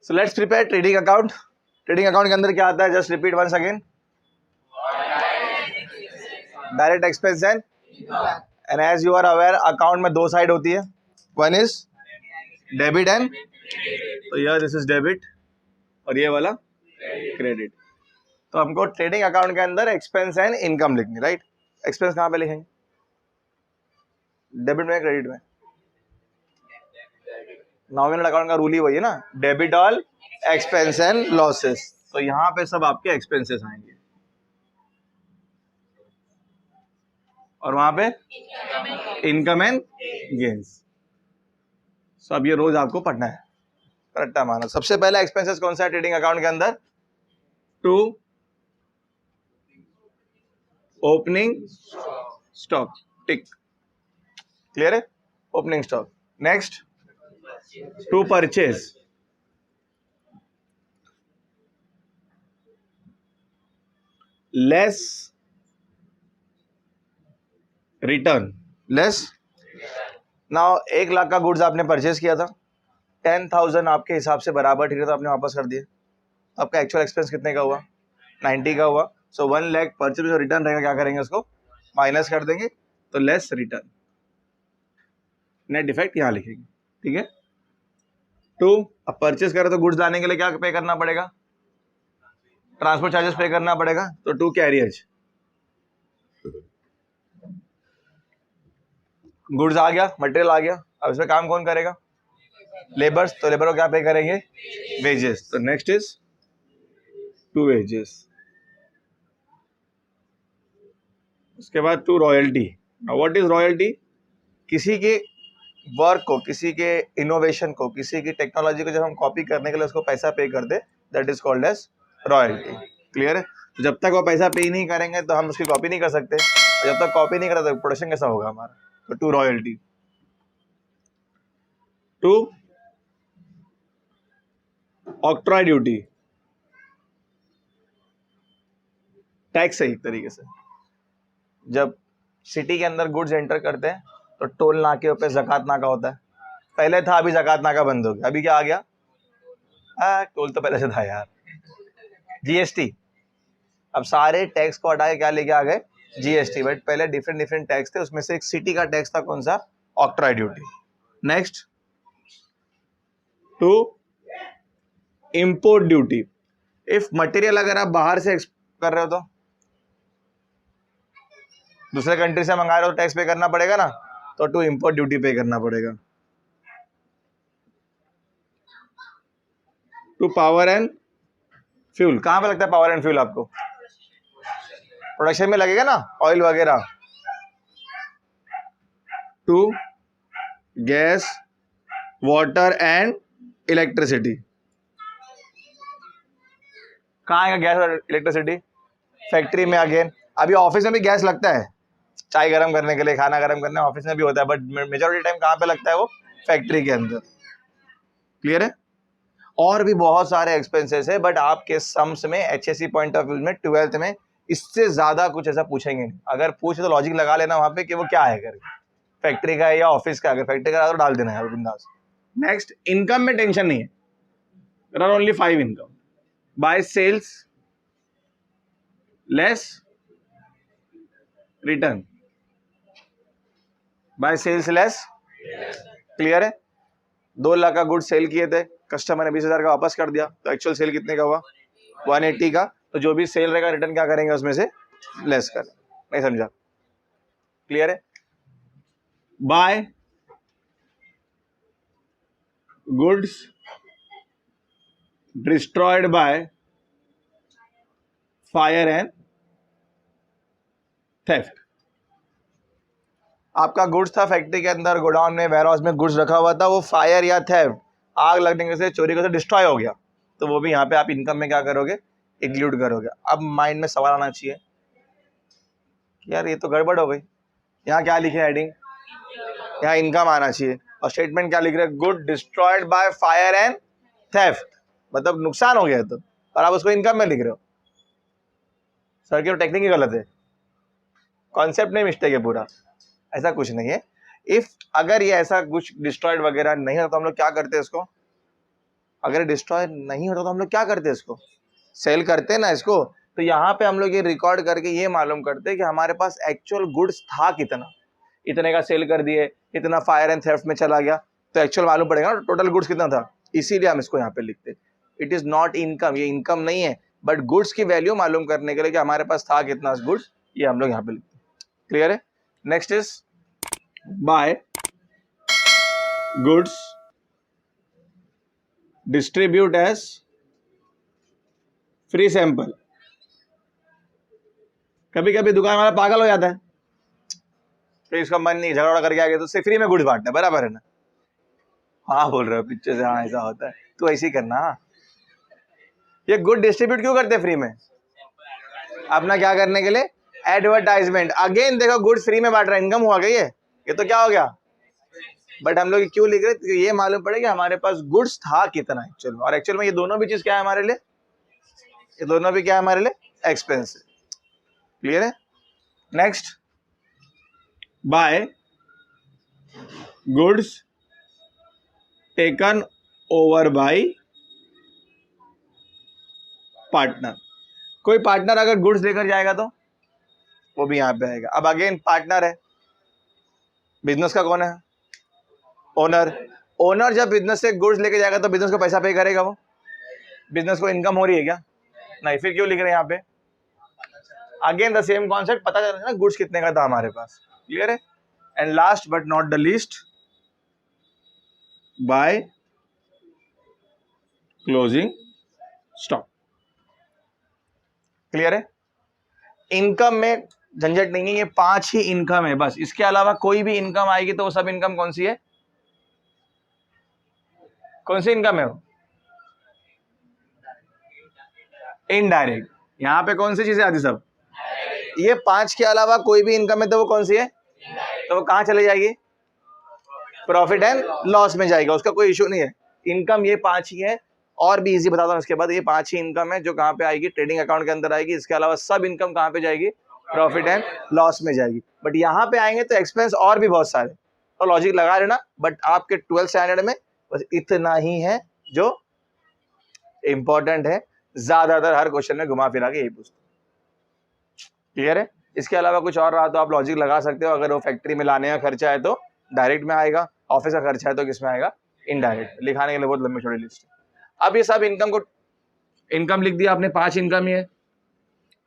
So let's prepare trading account. Trading account के अंदर क्या आता है, just repeat once again, direct expense and as you are aware account में दो साइड होती है, वन इज डेबिट एंड, तो यार दिस इज डेबिट और ये वाला क्रेडिट। तो हमको ट्रेडिंग अकाउंट के अंदर एक्सपेंस एंड इनकम लिखनी, राइट। एक्सपेंस कहाँ पे लिखेंगे, डेबिट में क्रेडिट में? नॉमिनल अकाउंट का रूल ही वही है ना, debit all expense and losses. तो यहाँ पे सब आपके एक्सपेंसेस आएंगे और वहां पे इनकम एंड गेन्स। सो अब ये रोज आपको पढ़ना है, रट्टा मारना। सबसे पहला एक्सपेंसेस कौन सा है ट्रेडिंग अकाउंट के अंदर? To opening stock, tick, clear है, opening stock. Next to purchase, less return, less. Now 1 lakh का गुड्स आपने परचेज किया था, 10,000 आपके हिसाब से बराबर ठीक है तो आपने वापस कर दिए, आपका एक्चुअल एक्सपेंस कितने का हुआ? 90 का हुआ। सो 1 लाख परचेज जो रिटर्न रहेगा क्या करेंगे, उसको माइनस कर देंगे, तो लेस रिटर्न, नेट इफेक्ट यहाँ लिखेंगे, ठीक है। टू, अब परचेज करें तो गुड्स लाने के लिए क्या पे करना पड़ेगा? ट्रांसपोर्ट चार्जेस पे करना पड़ेगा, तो टू कैरियज, गुड्स आ गया, मटेरियल आ गया, अब इसमें काम कौन करेगा? लेबर्स, तो लेबर को क्या पे करेंगे? वेजेस। तो नेक्स्ट इज टू वेजेस। उसके बाद to royalty. What is royalty? किसी के वर्क को, किसी के इनोवेशन को, किसी की टेक्नोलॉजी को जब हम कॉपी करने के लिए उसको पैसा पे कर दे, that is called as royalty, clear है। तो जब तक वो पैसा पे ही नहीं करेंगे तो हम उसकी कॉपी नहीं कर सकते, जब तक कॉपी नहीं करा तो प्रोडक्शन कैसा होगा हमारा? तो to royalty. To octroi duty, tax है एक तरीके से। जब सिटी के अंदर गुड्स एंटर करते हैं तो टोल नाके पे ज़कात नाका होता है, पहले था, अभी ज़कात नाका बंद हो गया। अभी क्या आ गया? टोल तो पहले से था यार, जीएसटी। अब सारे टैक्स को हटा के क्या लेके आ गए? जीएसटी। बट पहले डिफरेंट टैक्स थे, उसमें से एक सिटी का टैक्स था, कौन सा? Octroi duty. Next to import duty. If material अगर आप बाहर से कर रहे हो तो दूसरे कंट्री से मंगा रहे हो तो टैक्स पे करना पड़ेगा ना, तो टू इंपोर्ट ड्यूटी पे करना पड़ेगा। टू पावर एंड फ्यूल, कहां पे लगता है पावर एंड फ्यूल? आपको प्रोडक्शन में लगेगा ना, ऑयल वगैरह। To gas, water and electricity, कहाँ आएगा गैस और इलेक्ट्रिसिटी? फैक्ट्री में अगेन। अभी ऑफिस में भी गैस लगता है, चाय गर्म करने के लिए, खाना गर्म करने, ऑफिस में भी होता है, बट मेजॉरिटी टाइम कहाँ पे लगता है? वो फैक्ट्री के अंदर, क्लियर है। और भी बहुत सारे एक्सपेंसेस है, बट आपके सम्स में एचएससी पॉइंट ऑफ व्यू में 12th में इससे ज्यादा कुछ ऐसा पूछेंगे नहीं। अगर पूछे तो लॉजिक लगा लेना वहां पे कि वो क्या है करके, फैक्ट्री का है या ऑफिस का। अगर फैक्ट्री का तो डाल देना है बिंदास। नेक्स्ट, इनकम में टेंशन नहीं है, there are only 5 income. By sales less return, by sales less, clear है। 2 लाख का गुड सेल किए थे, कस्टमर ने 20,000 का वापस कर दिया, तो एक्चुअल सेल कितने का हुआ? 180 का। तो जो भी सेल रहेगा रिटर्न क्या करेंगे उसमें से? लेस कर। नहीं समझा? क्लियर है। By goods destroyed by fire and theft. आपका गुड्स था फैक्ट्री के अंदर, गोडाउन में, वेयरहाउस में गुड्स रखा हुआ था, वो फायर या थेफ्ट, आग लगने से, चोरी से डिस्ट्रॉय हो गया, तो वो भी यहाँ पे आप इनकम में क्या करोगे? इंक्लूड करोगे। अब माइंड में सवाल आना चाहिए कि यार ये तो गड़बड़ हो गई, यहाँ क्या लिखे हेडिंग? यहाँ इनकम आना चाहिए, और स्टेटमेंट क्या लिख रहे हैं? Good destroyed by fire and theft, मतलब नुकसान हो गया, तो और आप उसको इनकम में लिख रहे हो। सर की टेक्निक ही गलत है, कॉन्सेप्ट नहीं मिस्टेक है पूरा, ऐसा कुछ नहीं है। इफ अगर ये ऐसा कुछ डिस्ट्रॉयड वगैरह नहीं है तो हम लोग क्या करते हैं, इसको अगर डिस्ट्रॉय नहीं होता तो हम लोग क्या करते इसको, सेल करते ना इसको। तो यहाँ पे हम लोग ये रिकॉर्ड करके ये मालूम करते कि हमारे पास एक्चुअल गुड्स था कितना, इतने का सेल कर दिए, इतना फायर एंड थेफ्ट में चला गया, तो एक्चुअल मालूम पड़ेगा ना टोटल गुड्स कितना था। इसीलिए हम इसको यहाँ पे लिखते। इट इज नॉट इनकम, ये इनकम नहीं है, बट गुड्स की वैल्यू मालूम करने के लिए कि हमारे पास था कितना गुड्स, ये हम लोग यहाँ पे लिखते। क्लियर है। Next is by goods distribute as free sample. कभी कभी दुकान वाला पागल हो जाता है, तो इसका मन नहीं, झगड़ा करके आ गया तो उससे फ्री में गुड्स बांटना, बराबर है ना। हाँ बोल रहे हो पीछे से, हाँ ऐसा होता है, तो ऐसे ही करना। ये गुड डिस्ट्रीब्यूट क्यों करते हैं फ्री में, अपना क्या करने के लिए, एडवर्टाइजमेंट। अगेन देखो गुड्स फ्री में बांट रहा है, इनकम हुआ गई है, ये तो क्या हो गया, बट हम लोग क्यों लिख रहे हैं, ये मालूम पड़े कि हमारे पास गुड्स था कितना एक्चुअल में। और एक्चुअल में ये दोनों भी चीज क्या है हमारे लिए, ये दोनों भी क्या है हमारे लिए, एक्सपेंस। क्लियर है। Next, by goods taken over by partner. कोई पार्टनर अगर गुड्स लेकर जाएगा तो वो भी यहां पे आएगा। अब अगेन पार्टनर है, बिजनेस का कौन है, ओनर। ओनर जब बिजनेस से गुड्स लेके जाएगा तो बिजनेस को पैसा पे करेगा, वो बिजनेस को इनकम हो रही है क्या, नहीं, फिर क्यों लिख रहे हैं यहाँ पे। अगेन द सेम कॉन्सेप्ट, पता चल रहा है ना गुड्स कितने का था हमारे पास। क्लियर है। And last but not the least, by closing stock. Clear है। इनकम में झंझट नहीं है, ये 5 ही इनकम है बस, इसके अलावा कोई भी इनकम आएगी तो वो सब इनकम कौन सी है, कौन सी इनकम है वो, इनडायरेक्ट। यहां पे कौन सी चीजें आती सब, ये 5 के अलावा कोई भी इनकम है तो वो कौन सी है, तो वो कहां चले जाएगी, प्रॉफिट एंड लॉस में जाएगा, उसका कोई इशू नहीं है। इनकम ये 5 ही है, और भी इजी बताता हूँ इसके बाद। ये 5 ही इनकम है जो कहां पे आएगी, ट्रेडिंग अकाउंट के अंदर आएगी। इसके अलावा सब इनकम कहां पे जाएगी, प्रॉफिट एंड लॉस में जाएगी। बट यहाँ पे आएंगे तो एक्सपेंस और भी बहुत सारे, तो लॉजिक लगा लेना। बट आपके 12th स्टैंडर्ड में बस इतना ही है जो इंपॉर्टेंट है, ज्यादातर हर क्वेश्चन में घुमा फिरा के यही पूछते। क्लियर है। इसके अलावा कुछ और रहा तो आप लॉजिक लगा सकते हो। अगर वो फैक्ट्री में लाने का खर्चा है तो डायरेक्ट में आएगा, ऑफिस का खर्चा है तो किस में आएगा, इनडायरेक्ट। लिखाने के लिए बहुत लंबी छोटी लिस्ट है। अब ये सब इनकम को, इनकम लिख दिया आपने, 5 इनकम ही है।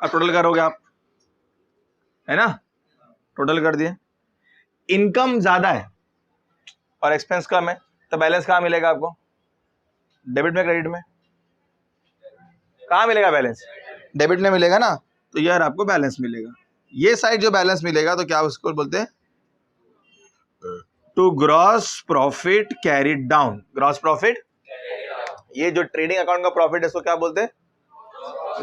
अब टोटल करोगे आप, है ना, टोटल कर दिए। इनकम ज्यादा है और एक्सपेंस कम है, तो बैलेंस कहाँ मिलेगा आपको, डेबिट में क्रेडिट में, कहाँ मिलेगा बैलेंस, डेबिट में मिलेगा ना। तो यार आपको बैलेंस मिलेगा, ये साइड जो बैलेंस मिलेगा तो क्या उसको बोलते हैं, to gross profit carried down. Gross profit, ये जो ट्रेडिंग अकाउंट का प्रॉफिट है इसको क्या बोलते हैं,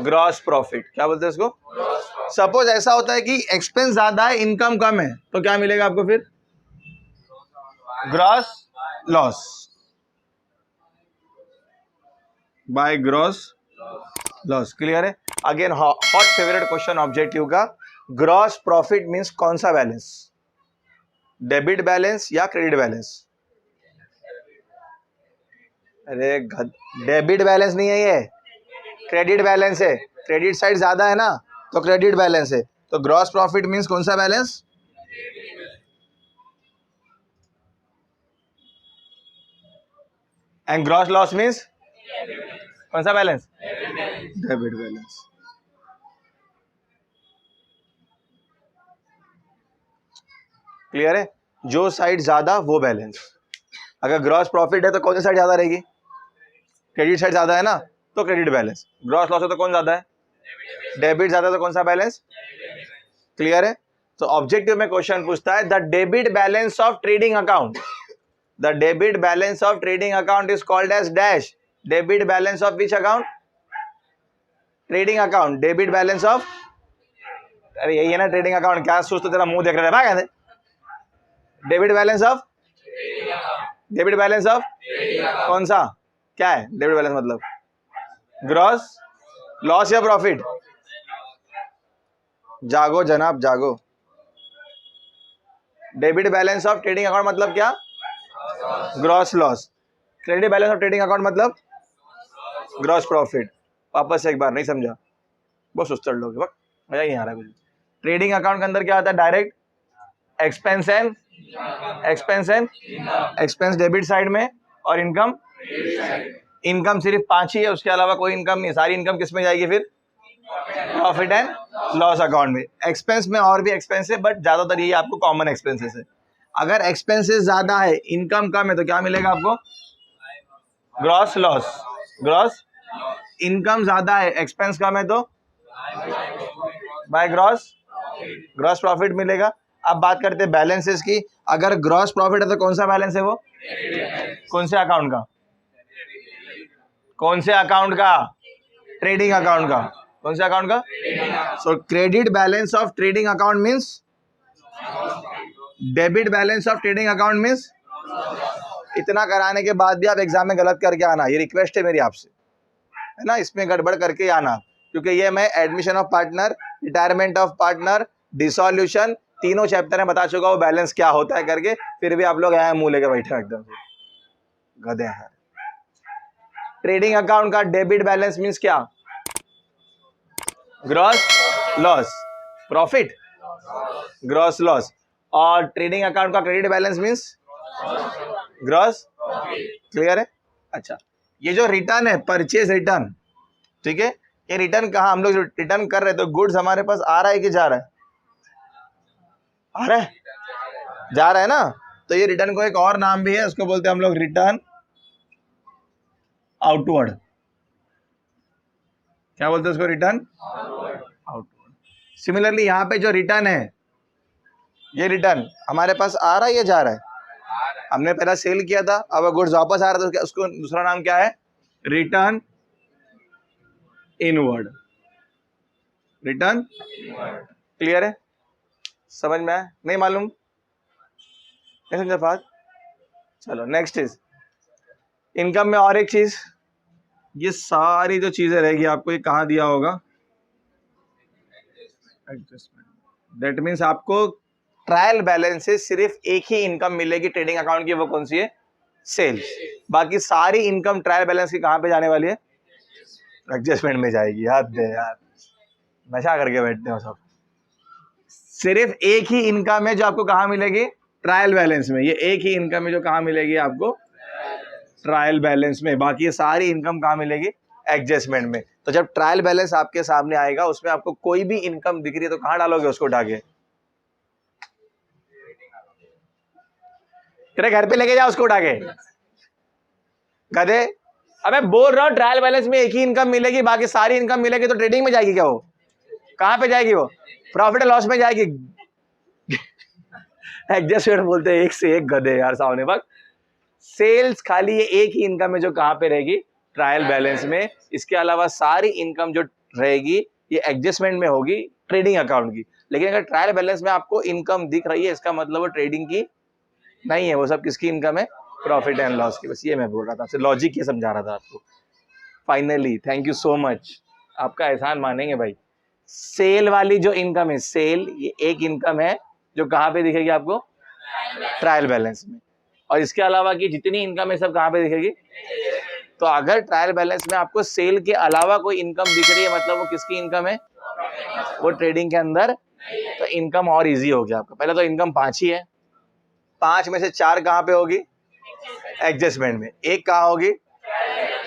ग्रॉस प्रॉफिट। क्या बोलते हैं इसको। सपोज ऐसा होता है कि एक्सपेंस ज्यादा है, इनकम कम है, तो क्या मिलेगा आपको फिर, gross loss, by gross loss. Clear है। Again hot favourite question objective का, ग्रॉस प्रॉफिट मींस कौन सा बैलेंस, डेबिट बैलेंस या क्रेडिट बैलेंस। अरे डेबिट बैलेंस नहीं है ये, क्रेडिट बैलेंस है। क्रेडिट साइड ज्यादा है ना तो क्रेडिट बैलेंस है। तो ग्रॉस प्रॉफिट मींस कौन सा balance, and gross loss means कौन सा बैलेंस, डेबिट बैलेंस। क्लियर है। जो साइड ज्यादा वो बैलेंस। अगर ग्रॉस प्रॉफिट है तो कौन सी साइड ज्यादा रहेगी, क्रेडिट साइड ज्यादा है ना तो क्रेडिट बैलेंस। ग्रॉस लॉस है तो कौन ज्यादा है, डेबिट ज्यादा है तो कौन सा बैलेंस। क्लियर है। तो ऑब्जेक्टिव में क्वेश्चन पूछता है, the debit balance of trading account, the debit balance of trading account is called as dash. Debit balance of which account, trading account. Debit balance of, अरे यही है ना ट्रेडिंग अकाउंट, क्या सोच तो तेरा मुंह देख रहे थे, debit balance of, debit balance of कौन सा, क्या है डेबिट बैलेंस मतलब, ग्रॉस लॉस या प्रॉफिट। जागो जनाब जागो। Debit balance of trading account मतलब क्या, gross loss. Credit balance of trading account मतलब ग्रॉस प्रॉफिट। वापस से एक बार, नहीं समझा, बहुत सुस्तर लोग हैं, मजा ही नहीं आ रहा कुछ। ट्रेडिंग अकाउंट के अंदर क्या आता है? Direct expense and expense debit side में, और इनकम सिर्फ 5 ही है, उसके अलावा कोई इनकम नहीं। सारी इनकम किस में जाएगी फिर? प्रॉफिट एंड लॉस अकाउंट में। एक्सपेंस में और भी एक्सपेंस है, बट ज्यादातर ये आपको कॉमन एक्सपेंसेस है। अगर एक्सपेंसेस ज्यादा है, इनकम कम है, तो क्या मिलेगा आपको? Gross loss. ग्रॉस इनकम ज्यादा है, एक्सपेंस कम है, तो बाय ग्रॉस प्रॉफिट मिलेगा। अब बात करते हैं बैलेंसेस की। अगर ग्रॉस प्रॉफिट है तो कौन सा बैलेंस है वो? कौन से अकाउंट का? ट्रेडिंग अकाउंट का। कौन से अकाउंट का? सो credit balance of trading account means, debit balance of trading account means. इतना कराने के बाद भी आप एग्जाम में गलत करके आना, ये रिक्वेस्ट है मेरी आपसे, है ना, इसमें गड़बड़ करके आना, क्योंकि ये मैं admission of partner, retirement of partner, dissolution, तीनों चैप्टर में बता चुका हूँ बैलेंस क्या होता है करके। फिर भी आप लोग आए मुंह लेके बैठे एकदम से गधे हैं। ट्रेडिंग अकाउंट का डेबिट बैलेंस मींस क्या? Gross loss profit, gross loss. और ट्रेडिंग अकाउंट का credit balance means gross. Clear है? अच्छा, ये जो रिटर्न है, परचेज रिटर्न, ठीक है, ये रिटर्न कहाँ हम लोग रिटर्न कर रहे हैं, तो गुड्स हमारे पास आ रहा है कि जा रहा है? आ रहा है, जा रहा है ना। तो ये रिटर्न को एक और नाम भी है, उसको बोलते हैं हम लोग रिटर्न आउटवर्ड। क्या बोलते हैं उसको? Return outward. सिमिलरली यहाँ पे जो रिटर्न है, ये रिटर्न हमारे पास आ रहा है या जा रहा है? हमने पहला सेल किया था, अब गुड्स वापस आ रहा था, तो उसको दूसरा नाम क्या है? Return inward. रिटर्न क्लियर है? समझ में आया? नहीं मालूम? नहीं समझा बात? चलो नेक्स्ट इज इनकम में और एक चीज, ये सारी जो चीजें रहेगी आपको, ये कहाँ दिया होगा? एडजस्टमेंट। दैट मीन्स आपको ट्रायल बैलेंस से सिर्फ एक ही इनकम मिलेगी ट्रेडिंग अकाउंट की, वो कौन सी है? सेल्स। बाकी सारी इनकम ट्रायल बैलेंस की कहाँ पे जाने वाली है? एडजस्टमेंट में जाएगी। यार नशा करके बैठते हो सब। सिर्फ एक ही इनकम है जो आपको कहाँ मिलेगी? ट्रायल बैलेंस में। ये एक ही इनकम है जो कहाँ मिलेगी आपको? ट्रायल बैलेंस में। बाकी ये सारी इनकम कहाँ मिलेगी? एडजस्टमेंट में। तो जब ट्रायल बैलेंस आपके सामने आएगा, उसमें आपको कोई भी इनकम दिख रही है, तो कहाँ डालोगे उसको? उठाके तेरे घर पे लेके जाओ उसको उठा के, गधे। अबे बोल रहा हूँ ट्रायल बैलेंस में एक ही इनकम मिलेगी, बाकी सारी इनकम मिलेगी, तो ट्रेडिंग में जाएगी क्या? वो कहाँ पे जाएगी? वो प्रॉफिट एंड लॉस में जाएगी। एडजस्टमेंट बोलते हैं, एक से एक गधे यार सामने। बस सेल्स खाली ये एक ही इनकम है जो कहाँ पे रहेगी? ट्रायल बैलेंस में। इसके अलावा सारी इनकम जो रहेगी ये एडजस्टमेंट में होगी, ट्रेडिंग अकाउंट की। लेकिन अगर ट्रायल बैलेंस में आपको इनकम दिख रही है, इसका मतलब वो ट्रेडिंग की नहीं है, वो सब किसकी इनकम है? प्रॉफिट एंड लॉस की। बस ये मैं बोल रहा था आपसे, लॉजिक ये समझा रहा था आपको। Finally thank you so much, आपका एहसान मानेंगे भाई। सेल वाली जो इनकम है, सेल, ये एक इनकम है जो कहाँ पे दिखेगी आपको? ट्रायल बैलेंस में। और इसके अलावा की जितनी इनकम है सब कहाँ पे दिखेगी? तो अगर ट्रायल बैलेंस में आपको सेल के अलावा कोई इनकम दिख रही है, मतलब वो किसकी इनकम है? वो ट्रेडिंग के अंदर। तो इनकम और इजी हो गया आपका। पहले तो इनकम 5 ही है, 5 में से 4 कहाँ पे होगी? एडजस्टमेंट में। एक कहाँ होगी?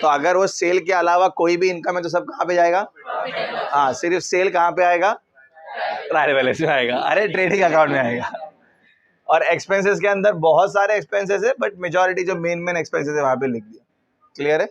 तो अगर वो सेल के अलावा कोई भी इनकम है तो सब कहाँ पे जाएगा? हाँ, सिर्फ सेल कहाँ पे आएगा? ट्रायल बैलेंस में आएगा। अरे ट्रेडिंग अकाउंट में आएगा। और एक्सपेंसेस के अंदर बहुत सारे एक्सपेंसेस है, बट मेजॉरिटी जो मेन एक्सपेंसेस है वहां पे लिख दिया। क्लियर है?